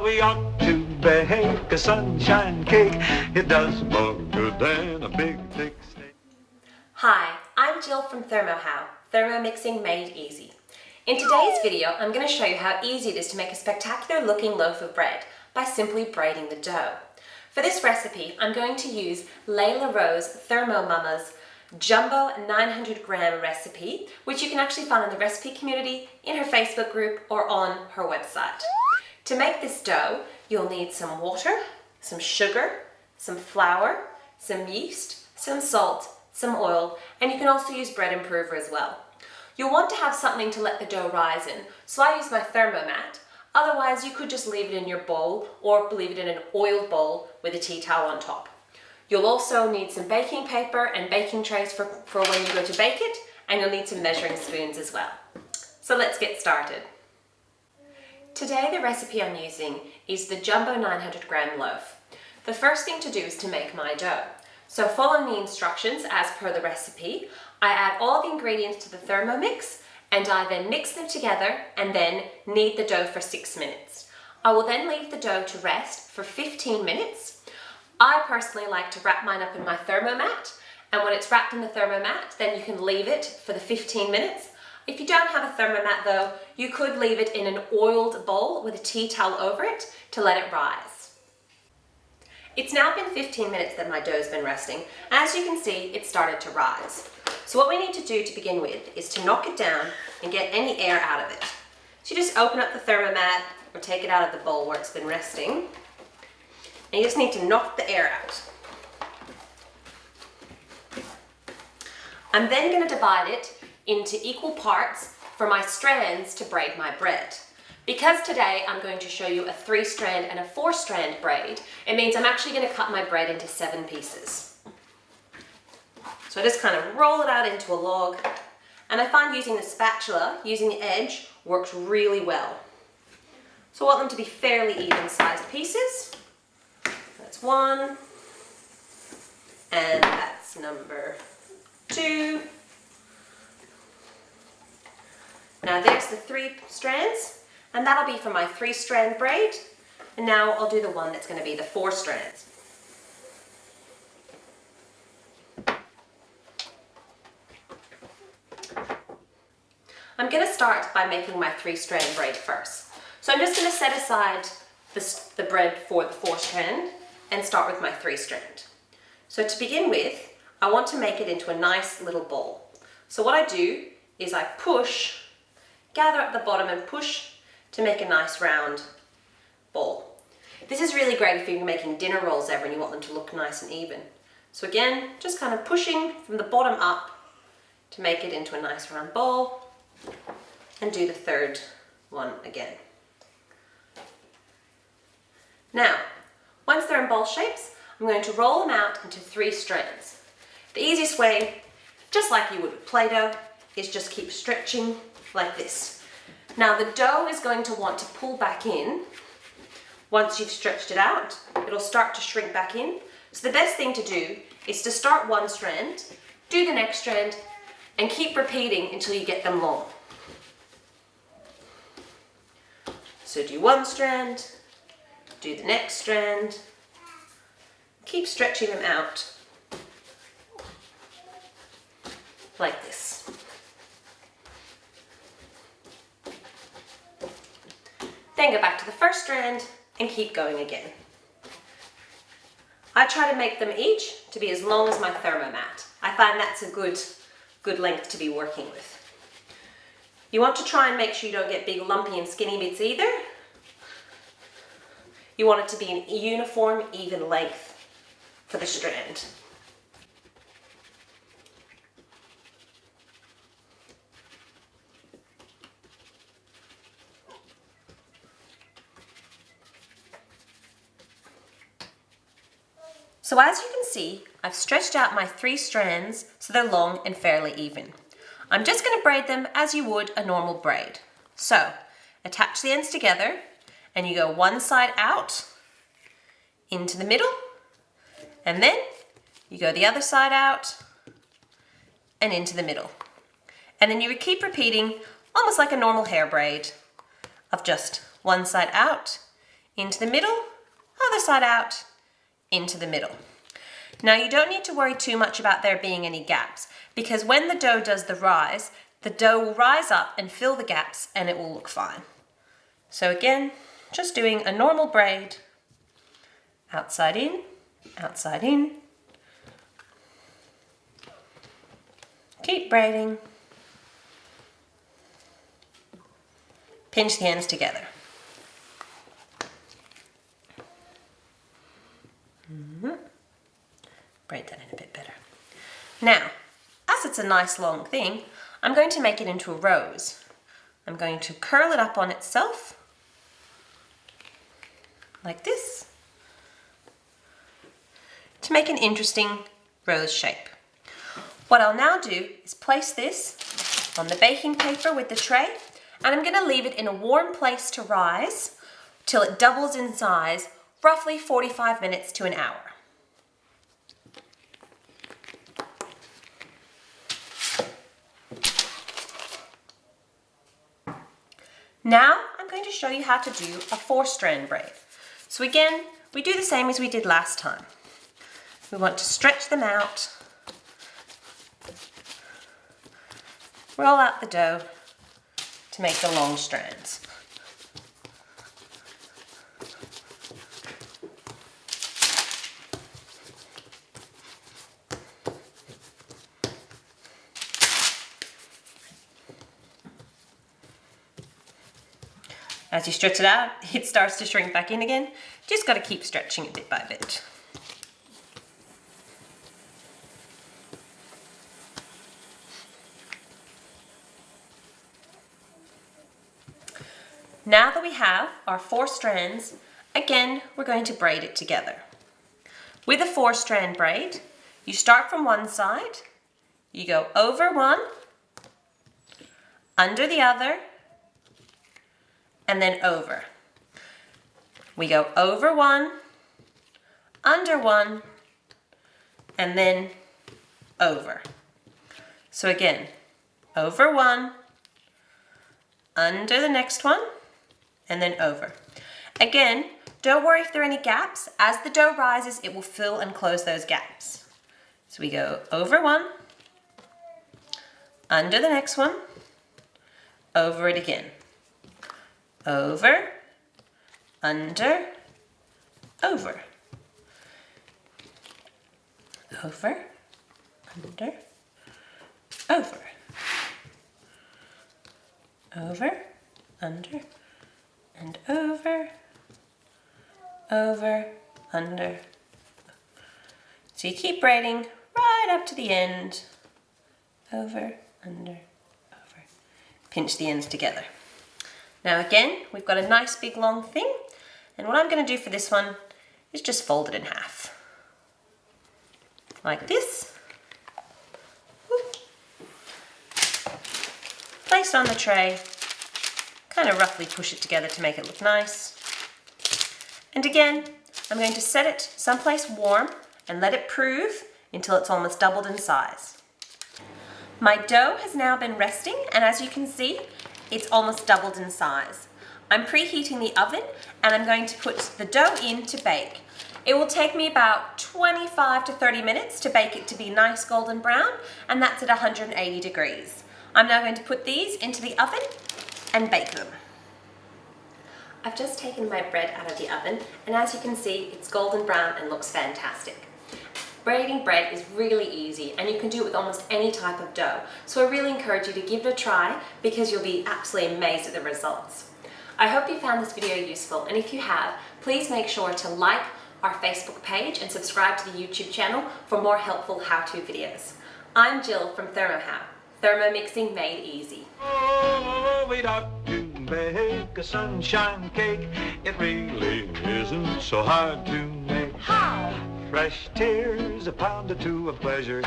we ought to bake a sunshine cake. It does more good than a big thick steak. Hi, I'm Jill from ThermoHow Thermomixing Made Easy. In today's video, I'm going to show you how easy it is to make a spectacular looking loaf of bread by simply braiding the dough. For this recipe, I'm going to use Lailah Rose Thermomumma's Jumbo 900 gram recipe, which you can actually find in the recipe community, in her Facebook group, or on her website. To make this dough, you'll need some water, some sugar, some flour, some yeast, some salt, some oil, and you can also use bread improver as well. You'll want to have something to let the dough rise in, so I use my thermomat. Otherwise, you could just leave it in your bowl or leave it in an oiled bowl with a tea towel on top. You'll also need some baking paper and baking trays for when you go to bake it, and you'll need some measuring spoons as well. So let's get started. Today the recipe I'm using is the Jumbo 900 gram loaf. The first thing to do is to make my dough. So following the instructions as per the recipe, I add all the ingredients to the Thermomix, and I then mix them together and then knead the dough for 6 minutes. I will then leave the dough to rest for 15 minutes. I personally like to wrap mine up in my thermomat, and when it's wrapped in the thermomat, then you can leave it for the 15 minutes. If you don't have a thermomat though, you could leave it in an oiled bowl with a tea towel over it to let it rise. It's now been 15 minutes that my dough's been resting. As you can see, it started to rise. So what we need to do to begin with is to knock it down and get any air out of it. So you just open up the thermomat or take it out of the bowl where it's been resting. And you just need to knock the air out. I'm then going to divide it into equal parts for my strands to braid my bread. Because today I'm going to show you a 3-strand and a 4-strand braid, it means I'm actually going to cut my bread into 7 pieces. So I just kind of roll it out into a log, and I find using the spatula, using the edge, works really well. So I want them to be fairly even-sized pieces. That's 1, and that's number 2. Now there's the 3 strands, and that'll be for my 3-strand braid. And now I'll do the one that's going to be the 4 strands. I'm going to start by making my 3-strand braid first. So I'm just going to set aside the bread for the 4-strand and start with my 3-strand. So to begin with, I want to make it into a nice little ball. So what I do is I push, gather up the bottom and push to make a nice round ball. This is really great if you're making dinner rolls ever and you want them to look nice and even. So again, just kind of pushing from the bottom up to make it into a nice round ball, and do the 3rd one again. Now, once they're in ball shapes, I'm going to roll them out into 3 strands. The easiest way, just like you would with Play-Doh, is just keep stretching like this. Now the dough is going to want to pull back in. Once you've stretched it out, it'll start to shrink back in. So the best thing to do is to start one strand, do the next strand, and keep repeating until you get them long. So do one strand, do the next strand, keep stretching them out like this. Then go back to the 1st strand and keep going again. I try to make them each to be as long as my thermomat. I find that's a good length to be working with. You want to try and make sure you don't get big lumpy and skinny bits either. You want it to be an uniform, even length for the strand. So as you can see, I've stretched out my 3 strands so they're long and fairly even. I'm just going to braid them as you would a normal braid. So attach the ends together and you go one side out into the middle, and then you go the other side out and into the middle. And then you would keep repeating almost like a normal hair braid of just one side out into the middle, other side out, into the middle. Now you don't need to worry too much about there being any gaps, because when the dough does the rise, the dough will rise up and fill the gaps and it will look fine. So again, just doing a normal braid, outside in, outside in. Keep braiding. Pinch the ends together. Braid that in a bit better. Now, as it's a nice long thing, I'm going to make it into a rose. I'm going to curl it up on itself, like this, to make an interesting rose shape. What I'll now do is place this on the baking paper with the tray, and I'm going to leave it in a warm place to rise till it doubles in size, roughly 45 minutes to an hour. Now I'm going to show you how to do a 4-strand braid. So again, we do the same as we did last time. We want to stretch them out, roll out the dough to make the long strands. As you stretch it out, it starts to shrink back in again. Just got to keep stretching it bit by bit. Now that we have our 4 strands, again, we're going to braid it together. With a 4-strand braid, you start from one side, you go over one, under the other, and then over. We go over one, under one, and then over. So again, over one, under the next one, and then over. Again, don't worry if there are any gaps. As the dough rises, it will fill and close those gaps. So we go over one, under the next one, over it again. Over, under, over. Over, under, over. Over, under, and over, over, under. So you keep braiding right up to the end. Over, under, over. Pinch the ends together. Now again, we've got a nice big long thing, and what I'm going to do for this one is just fold it in half. Like this. Place it on the tray, kind of roughly push it together to make it look nice. And again, I'm going to set it someplace warm and let it prove until it's almost doubled in size. My dough has now been resting, and as you can see, it's almost doubled in size. I'm preheating the oven and I'm going to put the dough in to bake. It will take me about 25 to 30 minutes to bake it to be nice golden brown, and that's at 180 degrees. I'm now going to put these into the oven and bake them. I've just taken my bread out of the oven, and as you can see, it's golden brown and looks fantastic. Braiding bread is really easy, and you can do it with almost any type of dough. So I really encourage you to give it a try, because you'll be absolutely amazed at the results. I hope you found this video useful, and if you have, please make sure to like our Facebook page and subscribe to the YouTube channel for more helpful how-to videos. I'm Jill from ThermoHow, Thermomixing made easy. Oh, we ought to bake a sunshine cake. It really isn't so hard to make. How? Fresh tears, a pound or two of pleasure.